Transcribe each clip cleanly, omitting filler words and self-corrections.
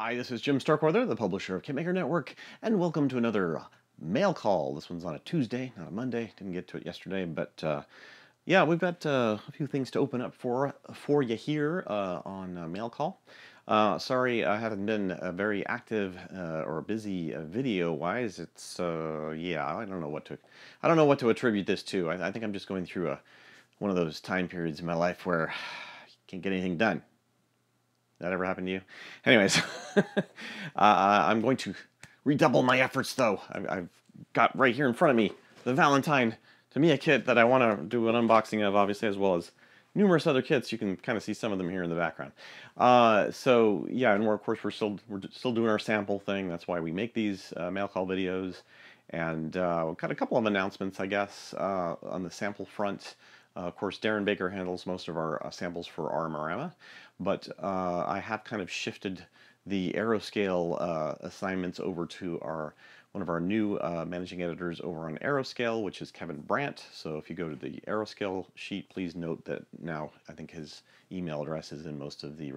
Hi, this is Jim Starkweather, the publisher of KitMaker Network, and welcome to another mail call. This one's on a Tuesday, not a Monday. Didn't get to it yesterday, but yeah, we've got a few things to open up for you here on mail call. Sorry, I haven't been very active or busy video-wise. It's yeah, I don't know what to attribute this to. I think I'm just going through one of those time periods in my life where I can't get anything done. That ever happened to you? Anyways, I'm going to redouble my efforts, though. I've got right here in front of me the Valentine Tamiya kit that I want to do an unboxing of, obviously, as well as numerous other kits. You can kind of see some of them here in the background. So yeah, and of course we're still doing our sample thing. That's why we make these mail call videos, and we've got a couple of announcements, I guess, on the sample front. Of course, Darren Baker handles most of our samples for Armorama, but I have kind of shifted the Aeroscale assignments over to one of our new managing editors over on Aeroscale, which is Kevin Brandt. So if you go to the Aeroscale sheet, please note that now I think his email address is in most of the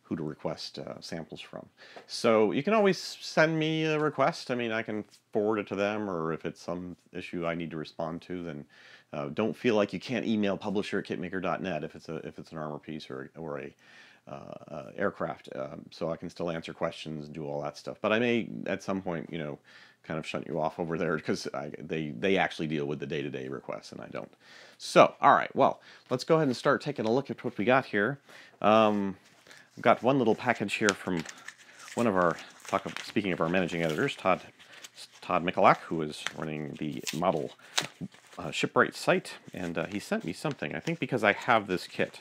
who to request samples from. So you can always send me a request. I mean, I can forward it to them, or if it's some issue I need to respond to, then don't feel like you can't email publisher@kitmaker.net if it's an armor piece or a aircraft. So I can still answer questions and do all that stuff. But I may at some point, kind of shunt you off over there because they actually deal with the day-to-day requests and I don't. So, all right, well, let's go ahead and start taking a look at what we got here. I've got one little package here from one of our, speaking of our managing editors, Todd Mikulak, who is running the model shipwright site, and he sent me something. I think because I have this kit,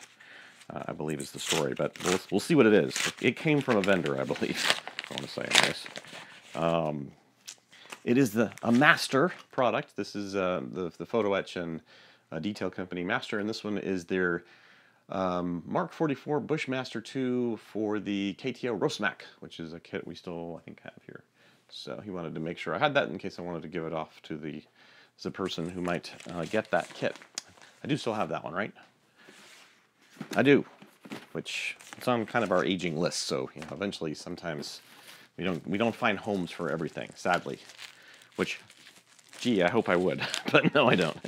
I believe is the story, but we'll see what it is. It came from a vendor, I believe. I want to say, anyways. It is a Master product. This is the photo etch and detail company Master, and this one is their Mark 44 Bushmaster 2 for the KTO Rosmac, which is a kit we still, I think, have here. So he wanted to make sure I had that in case I wanted to give it off to the person who might get that kit. I do still have that one, right? I do, which it's on kind of our aging list. So eventually, sometimes we don't find homes for everything, sadly. Which, gee, I hope I would, but no, I don't.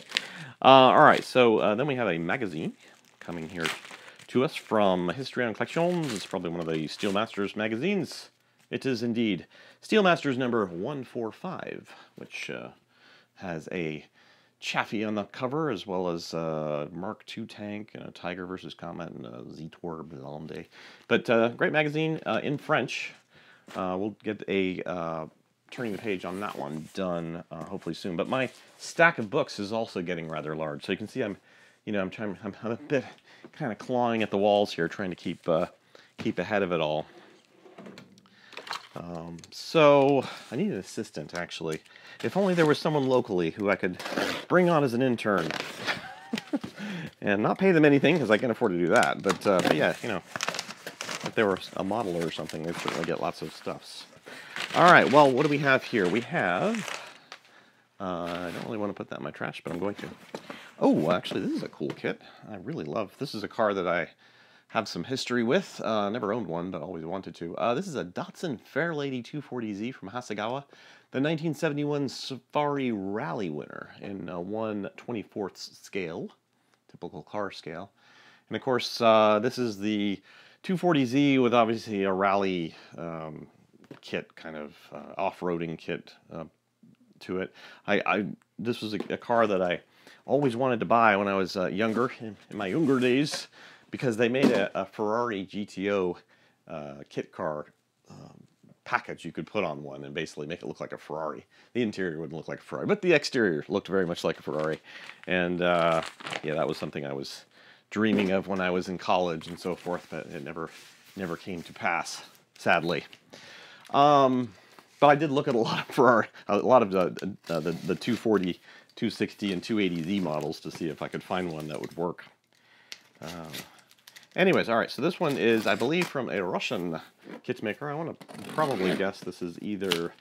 All right, so then we have a magazine coming here to us from History on Collections. It's probably one of the Steel Masters magazines. It is indeed Steel Masters number 145, which has a Chaffee on the cover, as well as Mark II tank, and a Tiger versus Comet, and a Zetor Blonde. But great magazine in French. We'll get a turning the page on that one done hopefully soon. But my stack of books is also getting rather large, so you can see I'm a bit kind of clawing at the walls here, trying to keep ahead of it all. So I need an assistant, actually. If only there was someone locally who I could bring on as an intern and not pay them anything, because I can't afford to do that. But yeah, if there was a modeler or something, they'd certainly get lots of stuffs. All right, well, what do we have here? We have, I don't really want to put that in my trash, but I'm going to. Oh, actually, this is a cool kit. I really love, this is a car that I have some history with. Never owned one, but always wanted to. This is a Datsun Fairlady 240Z from Hasegawa, the 1971 Safari Rally winner in 1/24th scale, typical car scale. And of course, this is the 240Z with obviously a rally kit, kind of off-roading kit to it. This was a car that I always wanted to buy when I was younger, in my younger days, because they made a Ferrari GTO kit car package you could put on one and basically make it look like a Ferrari. The interior wouldn't look like a Ferrari, but the exterior looked very much like a Ferrari. And yeah, that was something I was dreaming of when I was in college and so forth, but it never came to pass, sadly. But I did look at a lot of the 240, 260, and 280Z models to see if I could find one that would work. Anyways, all right, so this one is, I believe, from a Russian kit maker. I want to probably guess this is either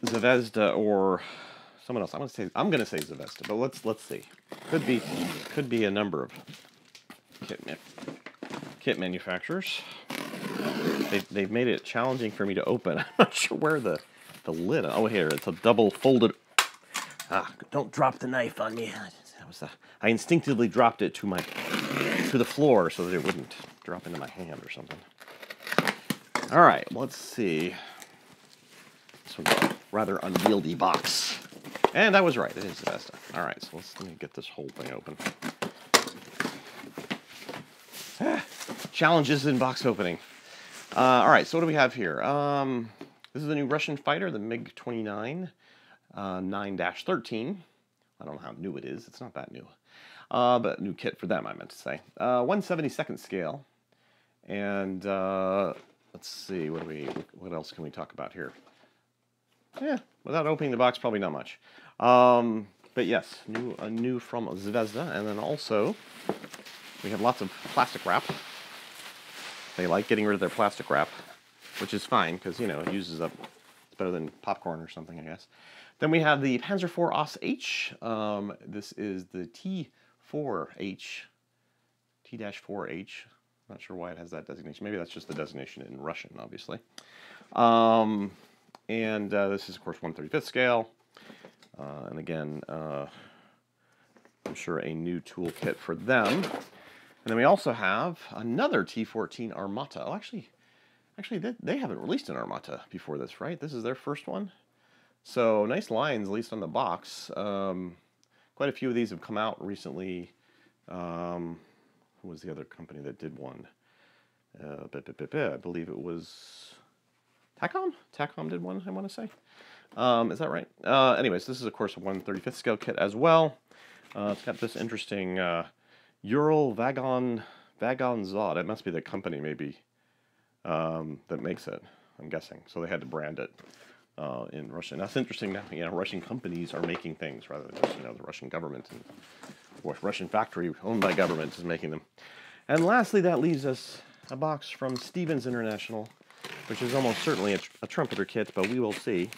Zvezda or someone else. I'm gonna say Zvezda, but let's see. Could be a number of kit manufacturers. They've made it challenging for me to open. I'm not sure where the lid. Oh, here, it's a double folded. Don't drop the knife on me. I instinctively dropped it to the floor so that it wouldn't drop into my hand or something. All right, let's see. This one's a rather unwieldy box. And I was right, it is Zvezda. All right, so let me get this whole thing open. Challenges in box opening. All right, so what do we have here? This is the new Russian fighter, the MiG-29 9-13. I don't know how new it is. It's not that new. But new kit for them, I meant to say. 1/72nd scale. And let's see, what else can we talk about here? Yeah, without opening the box, probably not much. But yes, new from Zvezda. And then also, we have lots of plastic wrap. They like getting rid of their plastic wrap, which is fine, because, you know, it uses up, it's better than popcorn or something, I guess. Then we have the Panzer IV Os-H. This is the T4H. T-4H. Not sure why it has that designation. Maybe that's just the designation in Russian, obviously. And this is, of course, 1/35th scale. And again, I'm sure a new toolkit for them. And then we also have another T14 Armata. Oh, actually, they haven't released an Armata before this, right? This is their first one. So nice lines, at least on the box. Quite a few of these have come out recently. Who was the other company that did one? I believe it was Takom? Takom did one, I want to say. Is that right? Anyways, this is, of course, a 1/35th scale kit as well. It's got this interesting Ural Vagon Zod. It must be the company, maybe, that makes it, I'm guessing. So they had to brand it in Russian. That's interesting now. You know, Russian companies are making things rather than just, you know, the Russian government and Russian factory owned by government is making them. And lastly, that leaves us a box from Stevens International, which is almost certainly a Trumpeter kit, but we will see.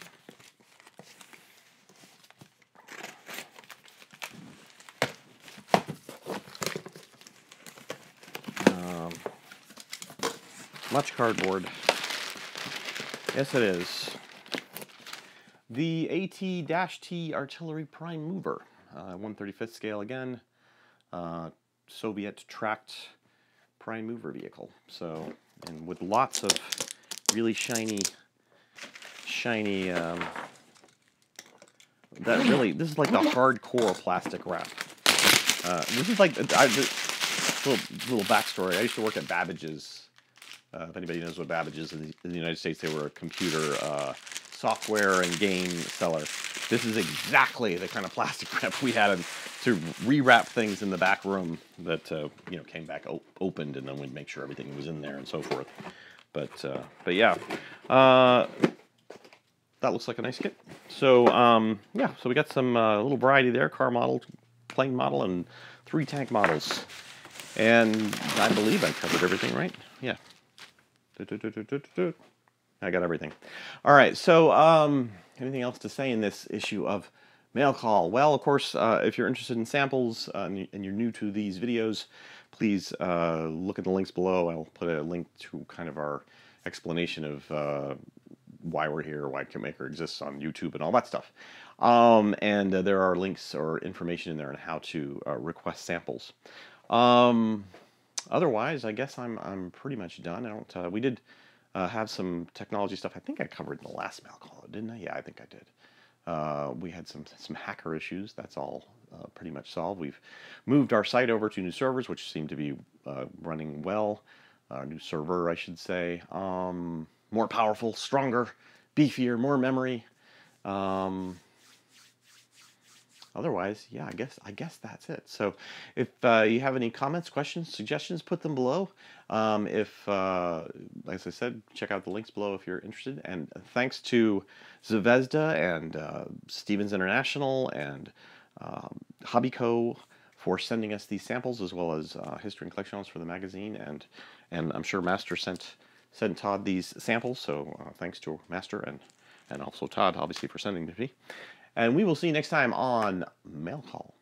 Much cardboard. Yes, it is. The AT-T Artillery Prime Mover. 1/35th scale again. Soviet tracked prime mover vehicle. So, and with lots of really shiny, this is like the hardcore plastic wrap. This is like, little backstory. I used to work at Babbage's. If anybody knows what Babbage is in the United States, they were a computer software and game seller. This is exactly the kind of plastic wrap we had to rewrap things in the back room that you know, came back opened, and then we'd make sure everything was in there and so forth. But yeah, that looks like a nice kit. So yeah, so we got some little variety there: car model, plane model, and 3 tank models. And I believe I covered everything, right? Yeah. I got everything. All right, so anything else to say in this issue of Mail Call? Well, of course, if you're interested in samples and you're new to these videos, please look at the links below. I'll put a link to kind of our explanation of why we're here, why KitMaker exists on YouTube and all that stuff. And there are links or information in there on how to request samples. Otherwise, I guess I'm pretty much done. I don't. We did have some technology stuff. I think I covered in the last mail call, didn't I? Yeah, I think I did. We had some hacker issues. That's all pretty much solved. We've moved our site over to new servers, which seem to be running well. New server, I should say. More powerful, stronger, beefier, more memory. Otherwise, yeah, I guess that's it. So if you have any comments, questions, suggestions, put them below. As I said, check out the links below if you're interested. And thanks to Zvezda and Stevens International and Hobbyco for sending us these samples, as well as History and Collections for the magazine. And I'm sure Master sent Todd these samples. So thanks to Master and also Todd, obviously, for sending them to me. And we will see you next time on Mail Call.